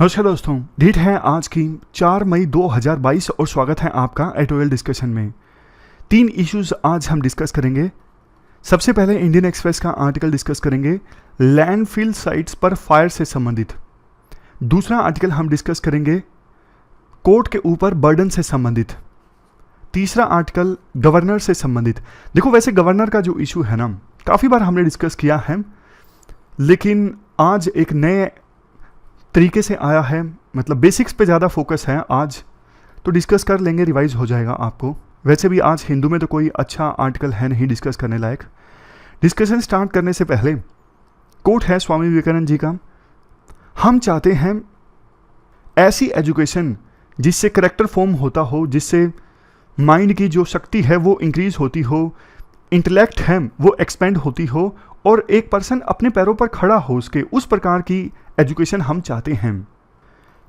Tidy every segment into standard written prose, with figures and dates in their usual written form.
नमस्कार दोस्तों, डेट है आज की 4 मई 2022 और स्वागत है आपका एटोएल डिस्कशन में। 3 इश्यूज आज हम डिस्कस करेंगे। सबसे पहले इंडियन एक्सप्रेस का आर्टिकल डिस्कस करेंगे लैंडफिल साइट्स पर फायर से संबंधित। दूसरा आर्टिकल हम डिस्कस करेंगे कोर्ट के ऊपर बर्डन से संबंधित। तीसरा आर्टिकल गवर्नर से संबंधित। देखो, वैसे गवर्नर का जो इशू है ना, काफ़ी बार हमने डिस्कस किया है, लेकिन आज एक नए तरीके से आया है, मतलब बेसिक्स पे ज़्यादा फोकस है आज, तो डिस्कस कर लेंगे, रिवाइज हो जाएगा आपको। वैसे भी आज हिंदू में तो कोई अच्छा आर्टिकल है नहीं डिस्कस करने लायक। डिस्कशन स्टार्ट करने से पहले कोट है स्वामी विवेकानंद जी का, हम चाहते हैं ऐसी एजुकेशन जिससे करेक्टर फॉर्म होता हो, जिससे माइंड की जो शक्ति है वो इंक्रीज होती हो, इंटेलेक्ट है वो एक्सपेंड होती हो और एक पर्सन अपने पैरों पर खड़ा हो उसके, उस प्रकार की एजुकेशन हम चाहते हैं।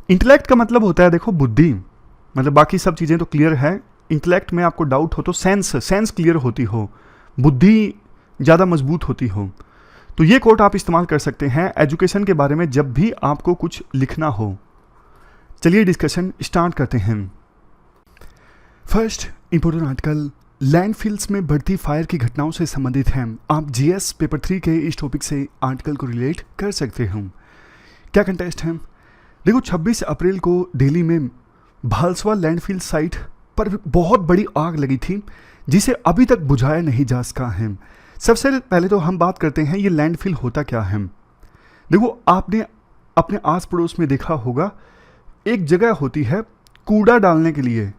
इंटेलेक्ट का मतलब होता है, देखो, बुद्धि, मतलब बाकी सब चीज़ें तो क्लियर है। इंटेलेक्ट में आपको डाउट हो तो सेंस क्लियर होती हो, बुद्धि ज़्यादा मजबूत होती हो, तो ये कोट आप इस्तेमाल कर सकते हैं एजुकेशन के बारे में जब भी आपको कुछ लिखना हो। चलिए डिस्कशन स्टार्ट करते हैं। फर्स्ट इंपॉर्टेंट आर्टिकल लैंडफिल्स में बढ़ती फायर की घटनाओं से संबंधित है। आप जीएस पेपर 3 के इस टॉपिक से आर्टिकल को रिलेट कर सकते हो। क्या कंटेस्ट है? देखो, 26 अप्रैल को दिल्ली में भालसवा लैंडफिल साइट पर बहुत बड़ी आग लगी थी जिसे अभी तक बुझाया नहीं जा सका है। सबसे पहले तो हम बात करते हैं ये लैंडफिल होता क्या है। देखो, आपने अपने आस पड़ोस में देखा होगा, एक जगह होती है कूड़ा डालने के लिए।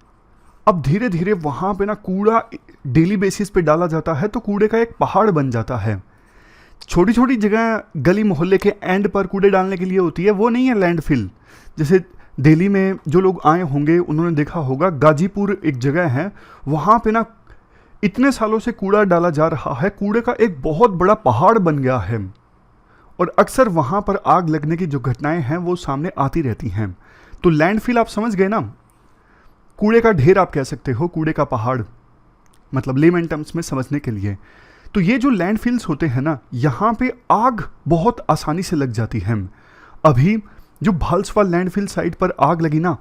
अब धीरे धीरे वहाँ पे ना कूड़ा डेली बेसिस पे डाला जाता है तो कूड़े का एक पहाड़ बन जाता है। छोटी छोटी जगह गली मोहल्ले के एंड पर कूड़े डालने के लिए होती है, वो नहीं है लैंडफिल। जैसे दिल्ली में जो लोग आए होंगे उन्होंने देखा होगा, गाजीपुर एक जगह है, वहाँ पे ना इतने सालों से कूड़ा डाला जा रहा है, कूड़े का एक बहुत बड़ा पहाड़ बन गया है और अक्सर वहाँ पर आग लगने की जो घटनाएं हैं वो सामने आती रहती हैं। तो लैंडफिल आप समझ गए ना, कूड़े का ढेर आप कह सकते हो, कूड़े का पहाड़, मतलब लेमन टर्म्स में समझने के लिए। तो ये जो लैंडफिल्स होते हैं ना, यहाँ पे आग बहुत आसानी से लग जाती है। अभी जो भालसवा लैंडफिल साइट पर आग लगी ना,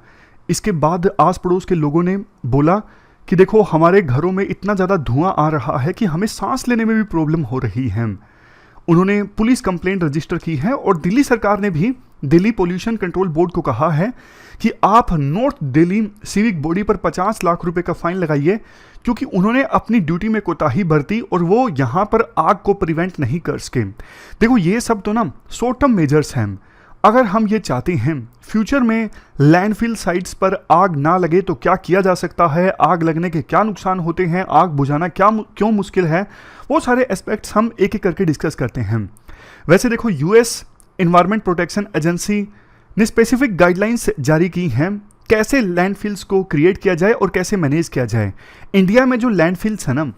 इसके बाद आस पड़ोस के लोगों ने बोला कि देखो, हमारे घरों में इतना ज़्यादा धुआं आ रहा है कि हमें सांस लेने में भी प्रॉब्लम हो रही है। उन्होंने पुलिस कंप्लेंट रजिस्टर की है और दिल्ली सरकार ने भी दिल्ली पोल्यूशन कंट्रोल बोर्ड को कहा है कि आप नॉर्थ दिल्ली सिविक बॉडी पर 50 लाख रुपए का फाइन लगाइए, क्योंकि उन्होंने अपनी ड्यूटी में कोताही बरती और वो यहाँ पर आग को प्रिवेंट नहीं कर सके। देखो, ये सब तो ना शॉर्ट टर्म मेजर्स हैं। अगर हम ये चाहते हैं फ्यूचर में लैंडफिल साइट्स पर आग ना लगे तो क्या किया जा सकता है, आग लगने के क्या नुकसान होते हैं, आग बुझाना क्यों मुश्किल है, वो सारे एस्पेक्ट्स हम एक एक करके डिस्कस करते हैं। वैसे देखो, यूएस एनवायरमेंट प्रोटेक्शन एजेंसी ने स्पेसिफिक गाइडलाइंस जारी की हैं कैसे लैंडफिल्स को क्रिएट किया जाए और कैसे मैनेज किया जाए। इंडिया में जो लैंडफिल्स है ना,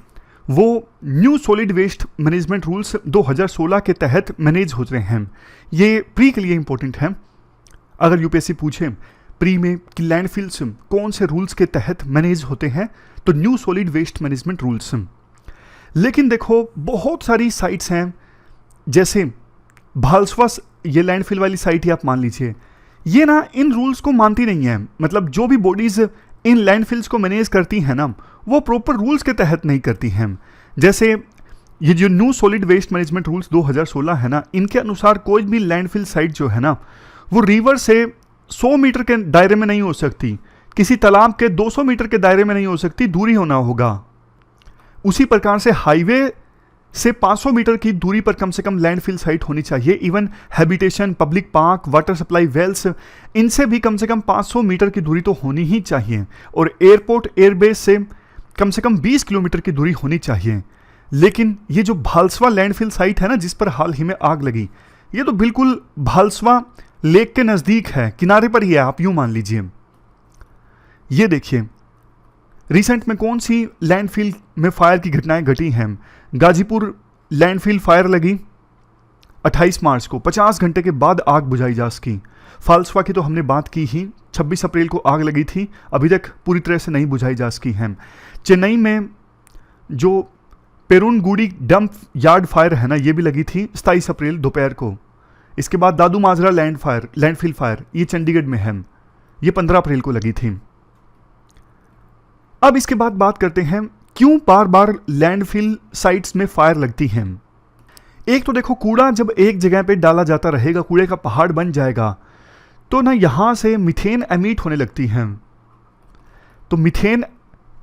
वो new solid waste management rules 2016 के तहत मैनेज हो रहे हैं। ये प्री के लिए इंपॉर्टेंट है। अगर यूपीएससी पूछे प्री में कि लैंडफिल्स कौन से रूल्स के तहत मैनेज होते हैं, तो new solid waste management rules. लेकिन देखो, बहुत सारी साइट्स हैं, जैसे भालसवा ये लैंडफिल वाली साइट ही आप मान लीजिए, ये ना इन रूल्स को मानती नहीं है। मतलब जो भी बॉडीज इन लैंडफिल्स को मैनेज करती हैं ना, वो प्रॉपर रूल्स के तहत नहीं करती हैं। जैसे ये जो new solid waste management rules 2016 है ना, इनके अनुसार कोई भी लैंडफिल साइट जो है ना, वो रिवर से 100 मीटर के दायरे में नहीं हो सकती, किसी तालाब के 200 मीटर के दायरे में नहीं हो सकती, दूरी होना होगा। उसी प्रकार से हाईवे से 500 मीटर की दूरी पर कम से कम लैंडफिल साइट होनी चाहिए। Even habitation, public park, water supply wells, इनसे भी कम से कम 500 मीटर की दूरी तो होनी ही चाहिए। और एयरपोर्ट, एयरबेस से कम से कम 20 किलोमीटर की दूरी होनी चाहिए। लेकिन ये जो भालसवा लैंडफिल साइट है ना, जिस पर हाल ही में आग लगी, ये तो बिल्कुल भालसवा लेक के नज़दीक है, किनारे पर ही है, आप यूँ मान लीजिए। ये देखिए, रिसेंट में कौन सी लैंडफिल में फायर की घटनाएं घटी हैं। गाजीपुर लैंडफिल फायर लगी 28 मार्च को, 50 घंटे के बाद आग बुझाई जा सकी। फालसवा की तो हमने बात की ही, 26 अप्रैल को आग लगी थी, अभी तक पूरी तरह से नहीं बुझाई जा सकी है। चेन्नई में जो पेरुनगुडी डंप यार्ड फायर है ना, ये भी लगी थी 27 अप्रैल दोपहर को। इसके बाद दादू माजरा लैंडफिल फायर, ये चंडीगढ़ में है, ये 15 अप्रैल को लगी थी। अब इसके बाद बात करते हैं क्यों बार बार लैंडफिल साइट्स में फायर लगती हैं। एक तो देखो, कूड़ा जब एक जगह पे डाला जाता रहेगा, कूड़े का पहाड़ बन जाएगा, तो ना यहां से मीथेन एमिट होने लगती है। तो मीथेन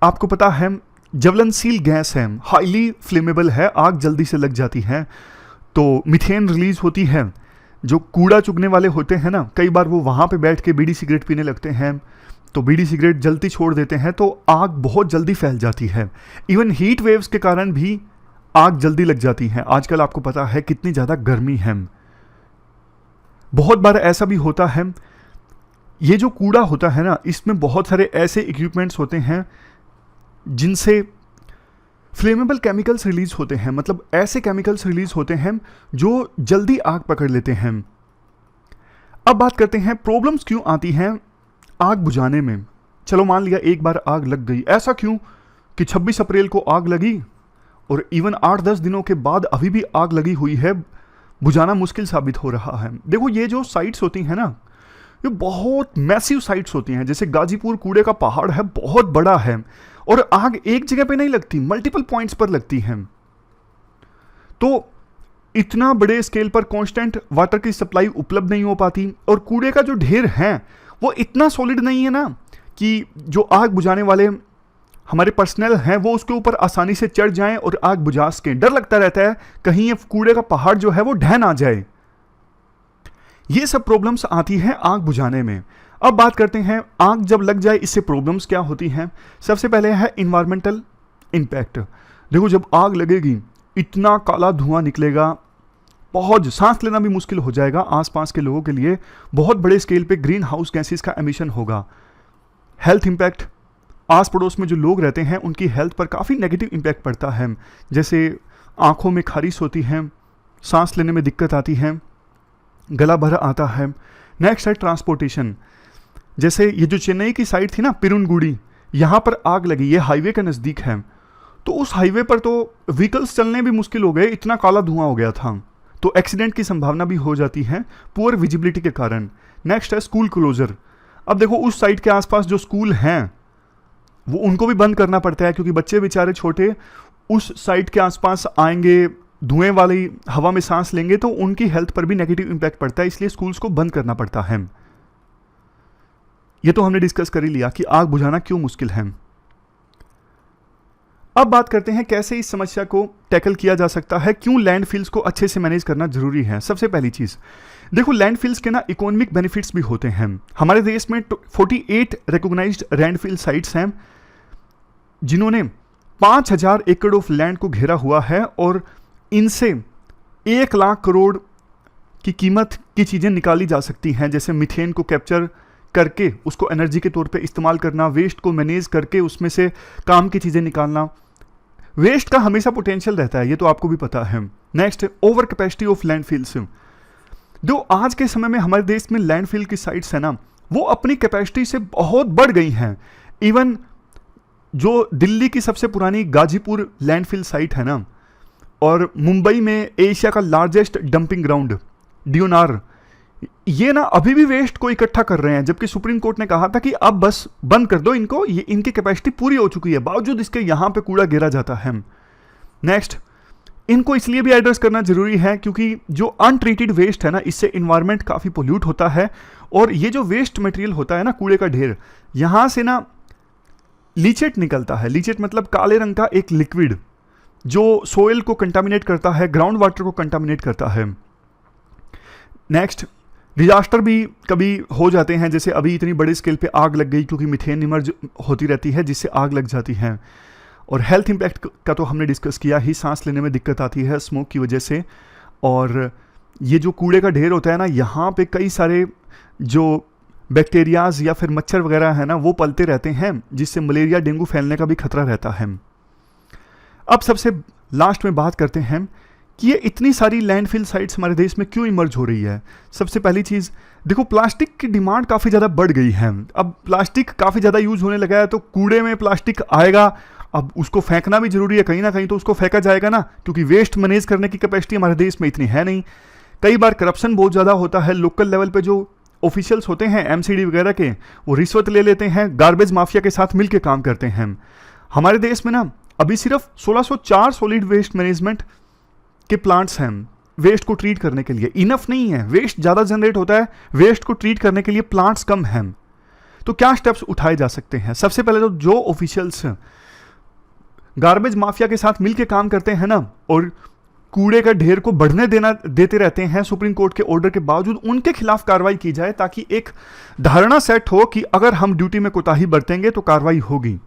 आपको पता है ज्वलनशील गैस है, हाईली फ्लेमेबल है, आग जल्दी से लग जाती है। तो मीथेन रिलीज होती है। जो कूड़ा चुगने वाले होते हैं ना, कई बार वो वहाँ पे बैठ के बीड़ी सिगरेट पीने लगते हैं, तो बीड़ी सिगरेट जल्दी छोड़ देते हैं, तो आग बहुत जल्दी फैल जाती है। इवन हीट वेव्स के कारण भी आग जल्दी लग जाती है। आजकल आपको पता है कितनी ज़्यादा गर्मी है। बहुत बार ऐसा भी होता है, ये जो कूड़ा होता है ना, इसमें बहुत सारे ऐसे इक्विपमेंट्स होते हैं जिनसे फ्लेमेबल केमिकल्स रिलीज होते हैं, मतलब ऐसे केमिकल्स रिलीज होते हैं जो जल्दी आग पकड़ लेते हैं। अब बात करते हैं प्रॉब्लम्स क्यों आती हैं आग बुझाने में। चलो मान लिया एक बार आग लग गई, ऐसा क्यों कि 26 अप्रैल को आग लगी और इवन 8-10 दिनों के बाद अभी भी आग लगी हुई है, बुझाना मुश्किल साबित हो रहा है। देखो, ये जो साइट्स होती हैं ना, ये बहुत मैसिव साइट्स होती हैं। जैसे गाजीपुर कूड़े का पहाड़ है, बहुत बड़ा है, और आग एक जगह पे नहीं लगती, मल्टीपल पॉइंट्स पर लगती है। तो इतना बड़े स्केल पर कांस्टेंट वाटर की सप्लाई उपलब्ध नहीं हो पाती, और कूड़े का जो ढेर है वो इतना सॉलिड नहीं है ना कि जो आग बुझाने वाले हमारे पर्सनल हैं वो उसके ऊपर आसानी से चढ़ जाएं और आग बुझा सकें। डर लगता रहता है कहीं ये कूड़े का पहाड़ जो है वो ढह ना जाए। ये सब प्रॉब्लम्स आती हैं आग बुझाने में। अब बात करते हैं आग जब लग जाए इससे प्रॉब्लम्स क्या होती हैं। सबसे पहले है इन्वायरमेंटल इम्पैक्ट। देखो, जब आग लगेगी इतना काला धुआं निकलेगा, बहुत सांस लेना भी मुश्किल हो जाएगा। आसपास के लोगों के लिए बहुत बड़े स्केल पे ग्रीन हाउस गैसेस का एमिशन होगा। हेल्थ इम्पैक्ट, आस पड़ोस में जो लोग रहते हैं उनकी हेल्थ पर काफ़ी नेगेटिव इम्पैक्ट पड़ता है। जैसे आँखों में खारिश होती है, सांस लेने में दिक्कत आती है, गला भरा आता है। नेक्स्ट है ट्रांसपोर्टेशन। जैसे ये जो चेन्नई की साइड थी ना, पिरुनगुड़ी, यहाँ पर आग लगी, ये हाईवे के नज़दीक है, तो उस हाईवे पर तो व्हीकल्स चलने भी मुश्किल हो गए, इतना काला धुआं हो गया था। तो एक्सीडेंट की संभावना भी हो जाती है पुअर विजिबिलिटी के कारण। नेक्स्ट है स्कूल क्लोजर। अब देखो, उस साइड के आसपास जो स्कूल हैं वो उनको भी बंद करना पड़ता है, क्योंकि बच्चे बेचारे छोटे उस साइड के आसपास आएंगे, धुएं वाली हवा में सांस लेंगे, तो उनकी हेल्थ पर भी नेगेटिव इम्पैक्ट पड़ता है, इसलिए स्कूल्स को बंद करना पड़ता है। ये तो हमने डिस्कस कर ही लिया कि आग बुझाना क्यों मुश्किल है। अब बात करते हैं कैसे इस समस्या को टैकल किया जा सकता है, क्यों लैंडफिल्स को अच्छे से मैनेज करना जरूरी है। सबसे पहली चीज, देखो, लैंडफिल्स के ना इकोनॉमिक बेनिफिट्स भी होते हैं। हमारे देश में 48 रिकॉग्नाइज्ड लैंडफिल साइट्स हैं जिन्होंने 5000 एकड़ ऑफ लैंड को घेरा हुआ है, और इनसे 1 लाख करोड़ की कीमत की चीज़ें निकाली जा सकती हैं। जैसे मीथेन को कैप्चर करके उसको एनर्जी के तौर पे इस्तेमाल करना, वेस्ट को मैनेज करके उसमें से काम की चीज़ें निकालना। वेस्ट का हमेशा पोटेंशियल रहता है, ये तो आपको भी पता है। Next, over capacity of landfills. जो आज के समय में हमारे देश में लैंडफिल की साइट्स है ना, वो अपनी कैपेसिटी से बहुत बढ़ गई हैं। इवन जो दिल्ली की सबसे पुरानी गाजीपुर लैंडफिल साइट है ना, और मुंबई में एशिया का लार्जेस्ट डंपिंग ग्राउंड डियोनार, ये ना अभी भी वेस्ट को इकट्ठा कर रहे हैं, जबकि सुप्रीम कोर्ट ने कहा था कि अब बस बंद कर दो इनको, ये इनकी कैपेसिटी पूरी हो चुकी है, बावजूद इसके यहाँ पे कूड़ा गिरा जाता है। नेक्स्ट, इनको इसलिए भी एड्रेस करना जरूरी है क्योंकि जो अनट्रीटेड वेस्ट है ना, इससे इन्वायरमेंट काफ़ी पोल्यूट होता है, और ये जो वेस्ट मटेरियल होता है ना, कूड़े का ढेर, यहाँ से ना लीचेट निकलता है। लीचेट मतलब काले रंग का एक लिक्विड जो सोइल को कंटामिनेट करता है, ग्राउंड वाटर को कंटामिनेट करता है। नेक्स्ट, डिजास्टर भी कभी हो जाते हैं, जैसे अभी इतनी बड़े स्केल पे आग लग गई क्योंकि मीथेन इमर्ज होती रहती है जिससे आग लग जाती है। और हेल्थ इम्पैक्ट का तो हमने डिस्कस किया ही, सांस लेने में दिक्कत आती है स्मोक की वजह से। और ये जो कूड़े का ढेर होता है ना, यहाँ पे कई सारे जो बैक्टीरियाज या फिर मच्छर वगैरह है ना, वो पलते रहते हैं, जिससे मलेरिया डेंगू फैलने का भी खतरा रहता है। अब सबसे लास्ट में बात करते हैं कि ये इतनी सारी लैंडफिल साइट्स हमारे देश में क्यों इमर्ज हो रही है। सबसे पहली चीज़, देखो, प्लास्टिक की डिमांड काफ़ी ज़्यादा बढ़ गई है। अब प्लास्टिक काफ़ी ज़्यादा यूज होने लगा है, तो कूड़े में प्लास्टिक आएगा, अब उसको फेंकना भी जरूरी है, कहीं ना कहीं तो उसको फेंका जाएगा ना, क्योंकि वेस्ट मैनेज करने की कैपेसिटी हमारे देश में इतनी है नहीं। कई बार करप्शन बहुत ज़्यादा होता है, लोकल लेवल पे जो ऑफिशियल्स होते हैं एमसीडी वगैरह के, वो रिश्वत ले लेते हैं, गार्बेज माफिया के साथ मिलकर काम करते हैं। हमारे देश में ना अभी सिर्फ 1604 सॉलिड वेस्ट मैनेजमेंट के प्लांट्स हैं वेस्ट को ट्रीट करने के लिए। इनफ नहीं है, वेस्ट ज़्यादा जनरेट होता है, वेस्ट को ट्रीट करने के लिए प्लांट्स कम हैं। तो क्या स्टेप्स उठाए जा सकते हैं? सबसे पहले तो जो ऑफिशियल्स गार्बेज माफिया के साथ मिलकर काम करते हैं ना और कूड़े का ढेर को बढ़ने देते रहते हैं सुप्रीम कोर्ट के ऑर्डर के बावजूद, उनके खिलाफ कार्रवाई की जाए, ताकि एक धारणा सेट हो कि अगर हम ड्यूटी में कोताही बरतेंगे तो कार्रवाई होगी।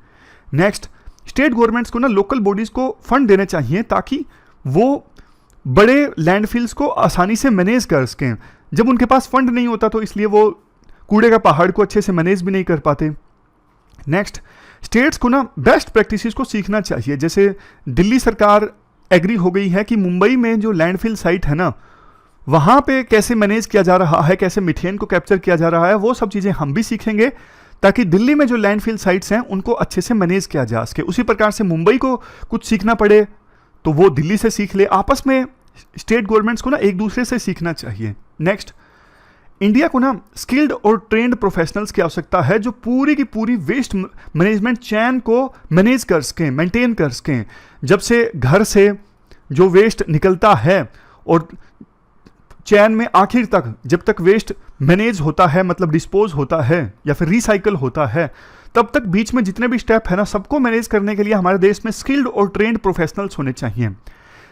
नेक्स्ट, स्टेट गवर्नमेंट्स को ना लोकल बॉडीज को फंड देने चाहिए ताकि वो बड़े लैंडफिल्स को आसानी से मैनेज कर सकें। जब उनके पास फंड नहीं होता तो इसलिए वो कूड़े का पहाड़ को अच्छे से मैनेज भी नहीं कर पाते। नेक्स्ट, स्टेट्स को ना बेस्ट प्रैक्टिसेस को सीखना चाहिए। जैसे दिल्ली सरकार एग्री हो गई है कि मुंबई में जो लैंडफिल साइट है ना, वहाँ पे कैसे मैनेज किया जा रहा है, कैसे मीथेन को कैप्चर किया जा रहा है, वो सब चीज़ें हम भी सीखेंगे ताकि दिल्ली में जो लैंडफिल साइट्स हैं उनको अच्छे से मैनेज किया जा सके। उसी प्रकार से मुंबई को कुछ सीखना पड़े तो वो दिल्ली से सीख ले। आपस में स्टेट गवर्नमेंट्स को ना एक दूसरे से सीखना चाहिए। नेक्स्ट, इंडिया को ना स्किल्ड और ट्रेंड प्रोफेशनल्स की आवश्यकता है जो पूरी की पूरी वेस्ट मैनेजमेंट चैन को मैनेज कर सकें, मेंटेन कर सकें। जब से घर से जो वेस्ट निकलता है और चैन में आखिर तक जब तक वेस्ट मैनेज होता है, मतलब डिस्पोज होता है या फिर रिसाइकल होता है, तब तक बीच में जितने भी स्टेप है ना, सबको मैनेज करने के लिए हमारे देश में स्किल्ड और ट्रेंड प्रोफेशनल्स होने चाहिए।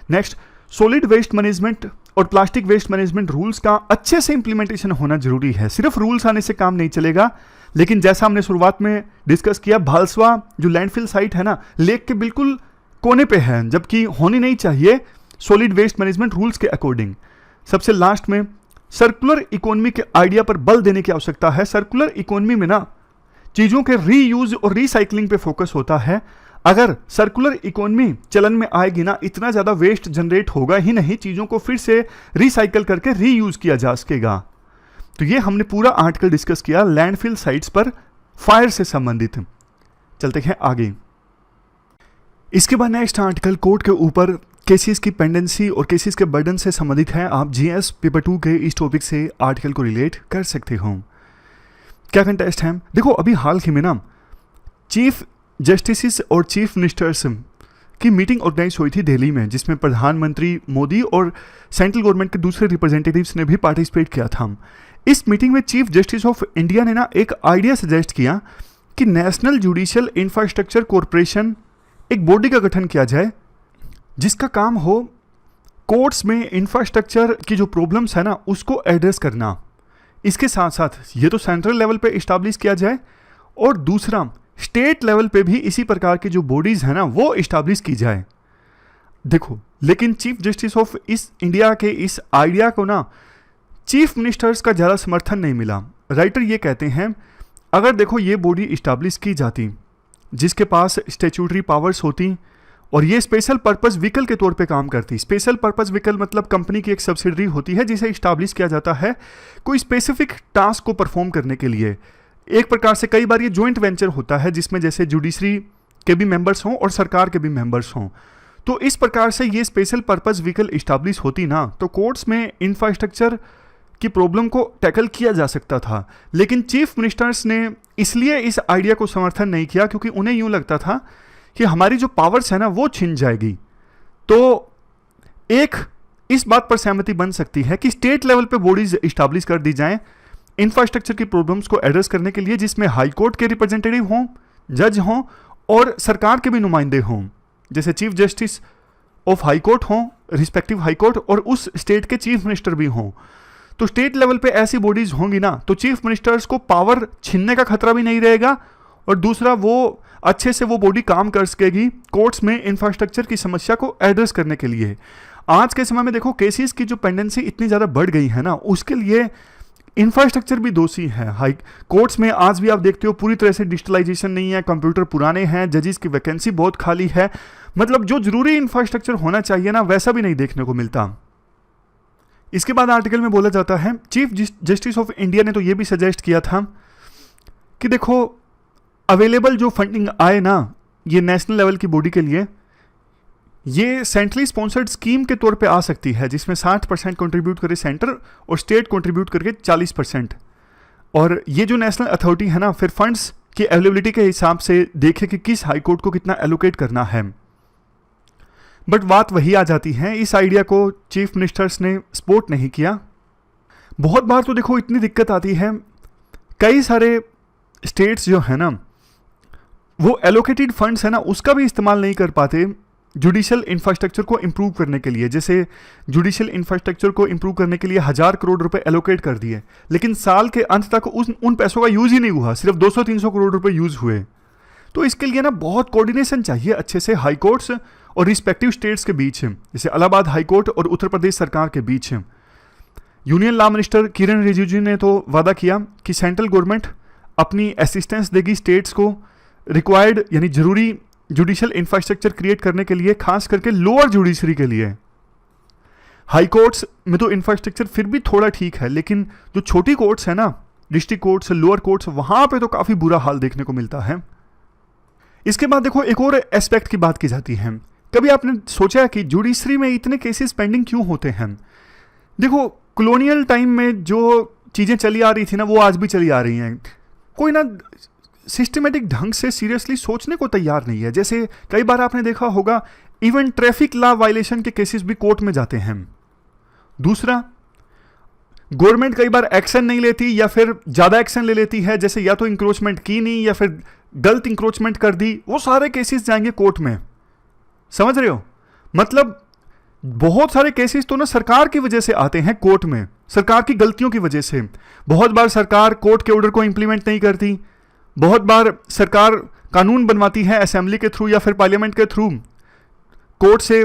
नेक्स्ट, सॉलिड वेस्ट मैनेजमेंट और प्लास्टिक वेस्ट मैनेजमेंट रूल्स का अच्छे से इंप्लीमेंटेशन होना जरूरी है। सिर्फ रूल्स आने से काम नहीं चलेगा, लेकिन जैसा हमने शुरुआत में डिस्कस किया, भालसवा जो लैंडफिल साइट है ना, लेक के बिल्कुल कोने पे है, जबकि होनी नहीं चाहिए सॉलिड वेस्ट मैनेजमेंट रूल्स के अकॉर्डिंग। सबसे लास्ट में सर्कुलर इकोनॉमी के आइडिया पर बल देने की आवश्यकता है। सर्कुलर इकोनॉमी में ना चीज़ों के रीयूज और रिसाइकलिंग पे फोकस होता है। अगर सर्कुलर इकोनॉमी चलन में आएगी ना, इतना ज़्यादा वेस्ट जनरेट होगा ही नहीं, चीज़ों को फिर से रिसाइकल करके रीयूज किया जा सकेगा। तो ये हमने पूरा आर्टिकल डिस्कस किया लैंडफिल साइट्स पर फायर से संबंधित। चलते हैं आगे। इसके बाद नेक्स्ट आर्टिकल कोर्ट के ऊपर केसेस की पेंडेंसी और केसेस के बर्डन से संबंधित है। आप जीएस पेपर 2 के इस टॉपिक से आर्टिकल को रिलेट कर सकते हो। क्या कंटेस्ट है? देखो, अभी हाल ही में ना चीफ जस्टिस और चीफ मिनिस्टर्स की मीटिंग ऑर्गेनाइज हुई थी दिल्ली में, जिसमें प्रधानमंत्री मोदी और सेंट्रल गवर्नमेंट के दूसरे रिप्रेजेंटेटिव्स ने भी पार्टिसिपेट किया था। इस मीटिंग में चीफ जस्टिस ऑफ इंडिया ने ना एक आइडिया सजेस्ट किया कि नेशनल जुडिशियल इंफ्रास्ट्रक्चर कॉरपोरेशन, एक बॉडी का गठन किया जाए जिसका काम हो कोर्ट्स में इंफ्रास्ट्रक्चर की जो प्रॉब्लम्स है ना उसको एड्रेस करना। इसके साथ साथ ये तो सेंट्रल लेवल पे इस्टेब्लिश किया जाए और दूसरा स्टेट लेवल पे भी इसी प्रकार की जो बॉडीज है ना वो इस्टेब्लिश की जाए। देखो, लेकिन चीफ जस्टिस ऑफ इस इंडिया के इस आइडिया को ना चीफ मिनिस्टर्स का ज़्यादा समर्थन नहीं मिला। राइटर ये कहते हैं, अगर देखो ये बॉडी इस्टेब्लिश की जाती जिसके पास स्टैट्यूटरी पावर्स होती और ये स्पेशल पर्पस व्हीकल के तौर पे काम करती। स्पेशल पर्पस व्हीकल मतलब कंपनी की एक सब्सिडरी होती है जिसे इस्टेब्लिश किया जाता है कोई स्पेसिफिक टास्क को परफॉर्म करने के लिए। एक प्रकार से कई बार ये जॉइंट वेंचर होता है जिसमें जैसे जुडिशरी के भी मेंबर्स हों और सरकार के भी मेंबर्स हों। तो इस प्रकार से ये स्पेशल पर्पस व्हीकल इस्टेब्लिश होती ना, तो कोर्ट्स में इंफ्रास्ट्रक्चर की प्रॉब्लम को टैकल किया जा सकता था। लेकिन चीफ मिनिस्टर्स ने इसलिए इस आइडिया को समर्थन नहीं किया क्योंकि उन्हें यूं लगता था कि हमारी जो पावर्स है ना वो छिन जाएगी। तो एक इस बात पर सहमति बन सकती है कि स्टेट लेवल पे बॉडीज इस्टेब्लिश कर दी जाएं इंफ्रास्ट्रक्चर की प्रॉब्लम्स को एड्रेस करने के लिए, जिसमें हाई कोर्ट के रिप्रेजेंटेटिव हों, जज हों और सरकार के भी नुमाइंदे हों, जैसे chief justice of high court हों, रिस्पेक्टिव हाई कोर्ट, और उस स्टेट के चीफ मिनिस्टर भी हों। तो स्टेट लेवल पे ऐसी बॉडीज होंगी ना तो चीफ मिनिस्टर्स को पावर छीनने का खतरा भी नहीं रहेगा और दूसरा वो अच्छे से वो बॉडी काम कर सकेगी कोर्ट्स में इंफ्रास्ट्रक्चर की समस्या को एड्रेस करने के लिए। आज के समय में देखो केसेस की जो पेंडेंसी इतनी ज़्यादा बढ़ गई है ना, उसके लिए इंफ्रास्ट्रक्चर भी दोषी है। हाई कोर्ट्स में आज भी आप देखते हो पूरी तरह से डिजिटलाइजेशन नहीं है, कंप्यूटर पुराने हैं, जजेस की वैकेंसी बहुत खाली है, मतलब जो जरूरी इंफ्रास्ट्रक्चर होना चाहिए ना वैसा भी नहीं देखने को मिलता। इसके बाद आर्टिकल में बोला जाता है चीफ जस्टिस ऑफ इंडिया ने तो ये भी सजेस्ट किया था कि देखो अवेलेबल जो फंडिंग आए ना ये नेशनल लेवल की बॉडी के लिए, ये सेंट्रली स्पॉन्सर्ड स्कीम के तौर पे आ सकती है, जिसमें 60% कंट्रीब्यूट करे सेंटर और स्टेट कंट्रीब्यूट करके 40%। और ये जो नेशनल अथॉरिटी है ना, फिर फंड्स की अवेलेबिलिटी के हिसाब से देखे कि किस हाई कोर्ट को कितना एलोकेट करना है। बट बात वही आ जाती है, इस आइडिया को चीफ मिनिस्टर्स ने सपोर्ट नहीं किया। बहुत बार तो देखो इतनी दिक्कत आती है, कई सारे स्टेट्स जो है ना, वो एलोकेटेड फंड्स है ना, उसका भी इस्तेमाल नहीं कर पाते जुडिशियल इंफ्रास्ट्रक्चर को इम्प्रूव करने के लिए। जैसे जुडिशियल इंफ्रास्ट्रक्चर को इम्प्रूव करने के लिए 1000 करोड़ रुपए एलोकेट कर दिए, लेकिन साल के अंत तक उन पैसों का यूज ही नहीं हुआ, सिर्फ 200-300 करोड़ रुपए यूज हुए। तो इसके लिए ना बहुत कोऑर्डिनेशन चाहिए अच्छे से हाई कोर्ट्स और रिस्पेक्टिव स्टेट्स के बीच, जैसे इलाहाबाद हाई कोर्ट और उत्तर प्रदेश सरकार के बीच। यूनियन लॉ मिनिस्टर किरण रिजिजू ने तो वादा किया कि सेंट्रल गवर्नमेंट अपनी असिस्टेंस देगी स्टेट्स को रिक्वायर्ड यानी जरूरी जुडिशियल इंफ्रास्ट्रक्चर क्रिएट करने के लिए, खास करके लोअर जुडिशरी के लिए। हाई कोर्ट्स में तो इंफ्रास्ट्रक्चर फिर भी थोड़ा ठीक है, लेकिन जो छोटी कोर्ट्स है ना, डिस्ट्रिक्ट कोर्ट्स, लोअर कोर्ट्स, वहां पे तो काफी बुरा हाल देखने को मिलता है। इसके बाद देखो एक और एस्पेक्ट की बात की जाती है। कभी आपने सोचा कि जुडिशरी में इतने केसेस पेंडिंग क्यों होते हैं? देखो कॉलोनियल टाइम में जो चीजें चली आ रही थी ना, वो आज भी चली आ रही हैं। कोई ना सिस्टमेटिक ढंग से सीरियसली सोचने को तैयार नहीं है। जैसे कई बार आपने देखा होगा, इवन ट्रैफिक लॉ वायलेशन के केसेस भी कोर्ट में जाते हैं। दूसरा, गवर्नमेंट कई बार एक्शन नहीं लेती या फिर ज्यादा एक्शन ले लेती है, जैसे या तो इंक्रोचमेंट की नहीं या फिर गलत इंक्रोचमेंट कर दी, वो सारे केसेस जाएंगे कोर्ट में। समझ रहे हो? मतलब बहुत सारे केसेस तो ना सरकार की वजह से आते हैं कोर्ट में, सरकार की गलतियों की वजह से। बहुत बार सरकार कोर्ट के ऑर्डर को इंप्लीमेंट नहीं करती, बहुत बार सरकार कानून बनवाती है असेंबली के थ्रू या फिर पार्लियामेंट के थ्रू, कोर्ट से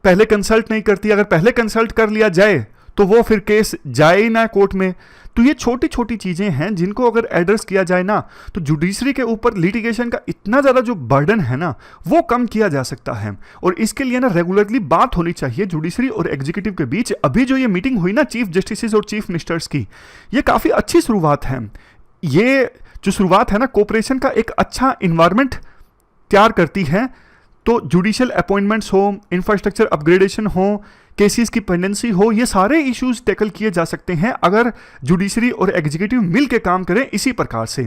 पहले कंसल्ट नहीं करती। अगर पहले कंसल्ट कर लिया जाए तो वो फिर केस जाए ही ना कोर्ट में। तो ये छोटी छोटी चीजें हैं जिनको अगर एड्रेस किया जाए ना, तो जुडिशरी के ऊपर लिटिगेशन का इतना ज्यादा जो बर्डन है ना, वो कम किया जा सकता है। और इसके लिए ना रेगुलरली बात होनी चाहिए जुडिशरी और एग्जीक्यूटिव के बीच। अभी जो ये मीटिंग हुई ना चीफ जस्टिस और चीफ मिनिस्टर्स की, ये काफी अच्छी शुरुआत है। ये जो शुरुआत है ना, कोऑपरेशन का एक अच्छा इन्वायरमेंट तैयार करती है। तो जुडिशियल अपॉइंटमेंट्स हो, इंफ्रास्ट्रक्चर अपग्रेडेशन हो, केसेस की पेंडेंसी हो, ये सारे इश्यूज टैकल किए जा सकते हैं अगर जुडिशरी और एग्जीक्यूटिव मिल के काम करें इसी प्रकार से।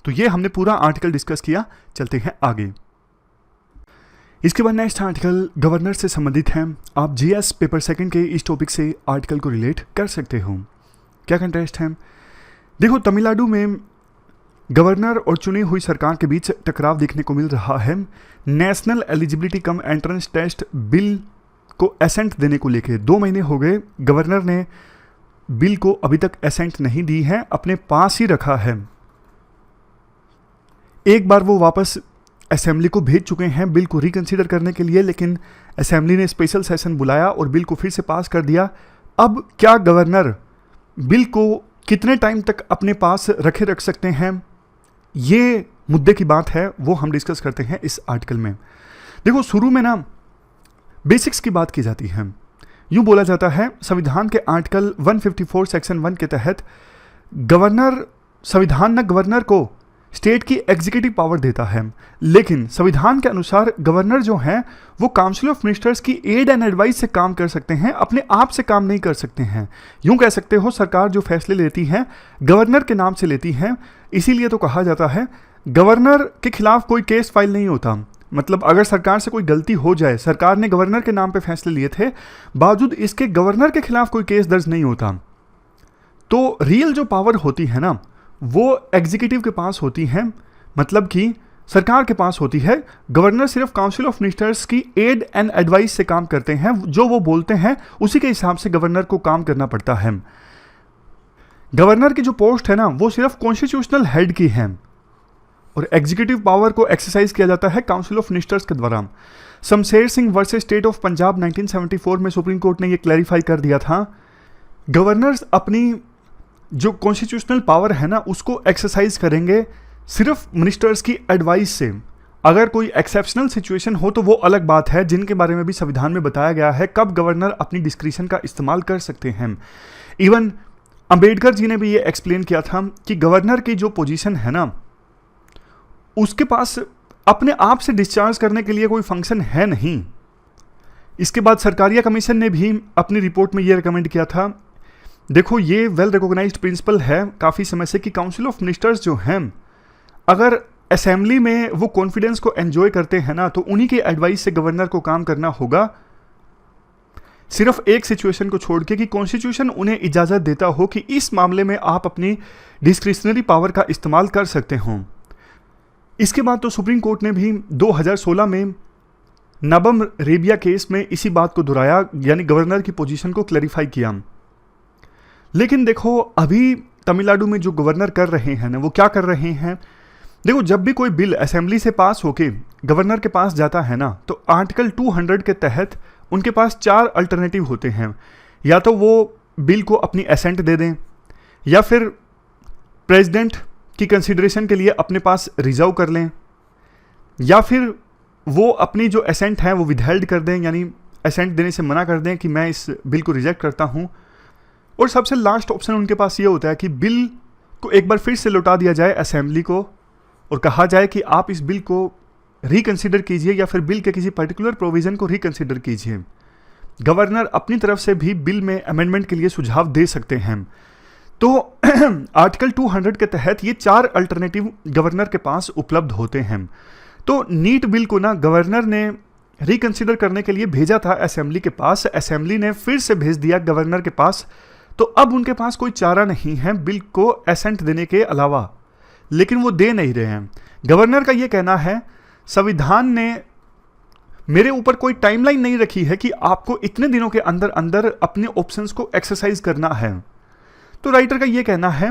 तो ये हमने पूरा आर्टिकल डिस्कस किया। चलते हैं आगे। इसके बाद नेक्स्ट आर्टिकल गवर्नर से संबंधित है। आप जीएस पेपर सेकंड के इस टॉपिक से आर्टिकल को रिलेट कर सकते हो। क्या कंटेस्ट है? देखो, तमिलनाडु में गवर्नर और चुनी हुई सरकार के बीच टकराव देखने को मिल रहा है। National eligibility cum entrance test bill को एसेंट देने को लेकर 2 महीने हो गए, गवर्नर ने बिल को अभी तक एसेंट नहीं दी है, अपने पास ही रखा है। एक बार वो वापस असेंबली को भेज चुके हैं बिल को रिकंसीडर करने के लिए, लेकिन असेंबली ने स्पेशल सेशन बुलाया और बिल को फिर से पास कर दिया। अब क्या गवर्नर बिल को कितने टाइम तक अपने पास रख सकते हैं, ये मुद्दे की बात है, वो हम डिस्कस करते हैं इस आर्टिकल में। देखो, शुरू में ना बेसिक्स की बात की जाती है। यूं बोला जाता है, संविधान के आर्टिकल 154 सेक्शन 1 के तहत संविधान ना गवर्नर को स्टेट की एग्जीक्यूटिव पावर देता है, लेकिन संविधान के अनुसार गवर्नर जो हैं वो काउंसिल ऑफ मिनिस्टर्स की एड एंड एडवाइस से काम कर सकते हैं, अपने आप से काम नहीं कर सकते हैं। यूं कह सकते हो, सरकार जो फैसले लेती है गवर्नर के नाम से लेती है। इसीलिए तो कहा जाता है गवर्नर के खिलाफ कोई केस फाइल नहीं होता। मतलब अगर सरकार से कोई गलती हो जाए, सरकार ने गवर्नर के नाम पे फैसले लिए थे, बावजूद इसके गवर्नर के खिलाफ कोई केस दर्ज नहीं होता। तो रियल जो पावर होती है ना, वो एग्जीक्यूटिव के पास होती है, मतलब कि सरकार के पास होती है। गवर्नर सिर्फ काउंसिल ऑफ मिनिस्टर्स की एड एंड एडवाइस से काम करते हैं, जो वो बोलते हैं उसी के हिसाब से गवर्नर को काम करना पड़ता है। गवर्नर की जो पोस्ट है ना, वो सिर्फ कॉन्स्टिट्यूशनल हेड की है और एग्जीक्यूटिव पावर को एक्सरसाइज किया जाता है काउंसिल ऑफ मिनिस्टर्स के द्वारा। Shamsher Singh versus state of Punjab 1974 में सुप्रीम कोर्ट ने यह क्लैरिफाई कर दिया था, गवर्नर्स अपनी जो कॉन्स्टिट्यूशनल पावर है ना, उसको एक्सरसाइज करेंगे सिर्फ मिनिस्टर्स की एडवाइस से। अगर कोई एक्सेप्शनल सिचुएशन हो तो वो अलग बात है, जिनके बारे में भी संविधान में बताया गया है कब गवर्नर अपनी डिस्क्रिशन का इस्तेमाल कर सकते हैं। इवन अंबेडकर जी ने भी ये एक्सप्लेन किया था कि गवर्नर की जो पोजीशन है ना, उसके पास अपने आप से डिस्चार्ज करने के लिए कोई फंक्शन है नहीं। इसके बाद सरकारिया कमीशन ने भी अपनी रिपोर्ट में ये रिकमेंड किया था, देखो ये वेल रिकॉग्नाइज्ड प्रिंसिपल है काफ़ी समय से कि काउंसिल ऑफ मिनिस्टर्स जो हैं अगर असेंबली में वो कॉन्फिडेंस को एंजॉय करते हैं ना, तो उन्हीं के एडवाइस से गवर्नर को काम करना होगा। सिर्फ एक सिचुएशन को छोड़ के कि कॉन्स्टिट्यूशन उन्हें इजाज़त देता हो कि इस मामले में आप अपनी डिस्क्रिशनरी पावर का इस्तेमाल कर सकते हो। इसके बाद तो सुप्रीम कोर्ट ने भी 2016 में नबम रेबिया केस में इसी बात को दोहराया, यानी गवर्नर की पोजीशन को क्लैरिफाई किया। लेकिन देखो अभी तमिलनाडु में जो गवर्नर कर रहे हैं ना, वो क्या कर रहे हैं, देखो जब भी कोई बिल असेंबली से पास होके गवर्नर के पास जाता है ना, तो आर्टिकल 200 के तहत उनके पास 4 अल्टरनेटिव होते हैं। या तो वो बिल को अपनी एसेंट दे दें, या फिर प्रेसिडेंट की कंसिडरेशन के लिए अपने पास रिजर्व कर लें, या फिर वो अपनी जो एसेंट है वो विदहेल्ड कर दें, यानी एसेंट देने से मना कर दें कि मैं इस बिल को रिजेक्ट करता हूं। और सबसे लास्ट ऑप्शन उनके पास ये होता है कि बिल को एक बार फिर से लौटा दिया जाए असेंबली को और कहा जाए कि आप इस बिल को रिकंसिडर कीजिए, या फिर बिल के किसी पर्टिकुलर प्रोविजन को रिकंसिडर कीजिए। गवर्नर अपनी तरफ से भी बिल में अमेंडमेंट के लिए सुझाव दे सकते हैं। तो आर्टिकल 200 के तहत ये 4 अल्टरनेटिव गवर्नर के पास उपलब्ध होते हैं। तो नीट बिल को ना गवर्नर ने रिकंसिडर करने के लिए भेजा था असेंबली के पास, असेंबली ने फिर से भेज दिया गवर्नर के पास। तो अब उनके पास कोई चारा नहीं है बिल को एसेंट देने के अलावा, लेकिन वो दे नहीं रहे हैं। गवर्नर का ये कहना है संविधान ने मेरे ऊपर कोई टाइमलाइन नहीं रखी है कि आपको इतने दिनों के अंदर अंदर अपने ऑप्शंस को एक्सरसाइज करना है। तो राइटर का ये कहना है,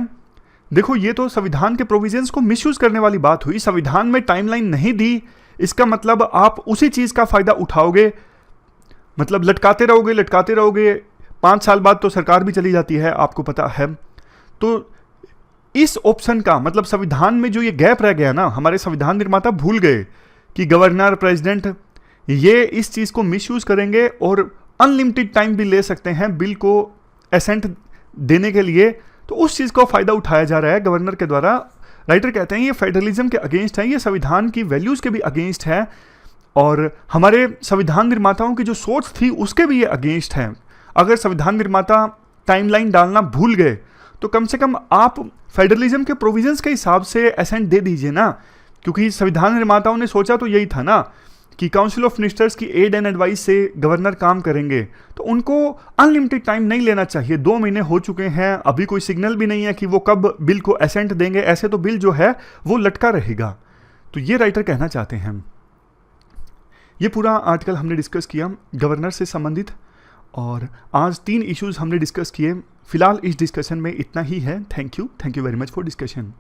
देखो ये तो संविधान के प्रोविजंस को मिसयूज करने वाली बात हुई। संविधान में टाइमलाइन नहीं दी, इसका मतलब आप उसी चीज का फायदा उठाओगे, मतलब लटकाते रहोगे। 5 साल बाद तो सरकार भी चली जाती है, आपको पता है। तो इस ऑप्शन का मतलब संविधान में जो ये गैप रह गया ना, हमारे संविधान निर्माता भूल गए कि गवर्नर प्रेसिडेंट ये इस चीज को मिसयूज करेंगे और अनलिमिटेड टाइम भी ले सकते हैं बिल को एसेंट देने के लिए। तो उस चीज का फायदा उठाया जा रहा है गवर्नर के द्वारा। राइटर कहते हैं ये फेडरलिज्म के अगेंस्ट है, ये संविधान की वैल्यूज के भी अगेंस्ट है, और हमारे संविधान निर्माताओं की जो सोच थी उसके भी ये अगेंस्ट है। अगर संविधान निर्माता टाइमलाइन डालना भूल गए तो कम से कम आप फेडरलिज्म के प्रोविजंस के हिसाब से एसेंट दे दीजिए ना, क्योंकि संविधान निर्माताओं ने सोचा तो यही था ना कि काउंसिल ऑफ मिनिस्टर्स की एड एंड एडवाइस से गवर्नर काम करेंगे, तो उनको अनलिमिटेड टाइम नहीं लेना चाहिए। 2 महीने हो चुके हैं, अभी कोई सिग्नल भी नहीं है कि वो कब बिल को एसेंट देंगे, ऐसे तो बिल जो है वो लटका रहेगा। तो ये राइटर कहना चाहते हैं। ये पूरा आर्टिकल हमने डिस्कस किया गवर्नर से संबंधित, और आज 3 इश्यूज हमने डिस्कस किए। फिलहाल इस डिस्कशन में इतना ही है। Thank you very much for discussion.